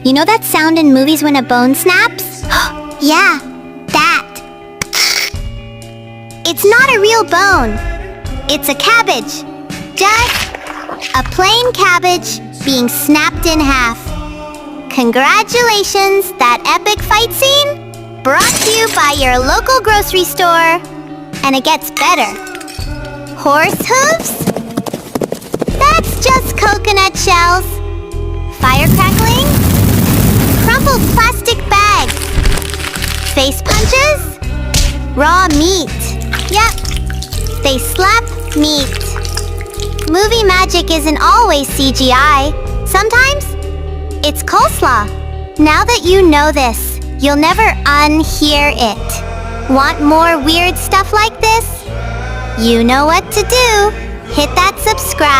You know that sound in movies when a bone snaps? Yeah, that. It's not a real bone. It's a cabbage. Just a plain cabbage being snapped in half. Congratulations, that epic fight scene? Brought to you by your local grocery store. And it gets better. Horse hooves? That's just coconut shells. Fire crackling? Crumpled plastic bags. Face punches? Raw meat. Yep, they slap meat. Movie magic isn't always CGI. Sometimes it's coleslaw. Now that you know this, you'll never unhear it. Want more weird stuff like this? You know what to do. Hit that subscribe.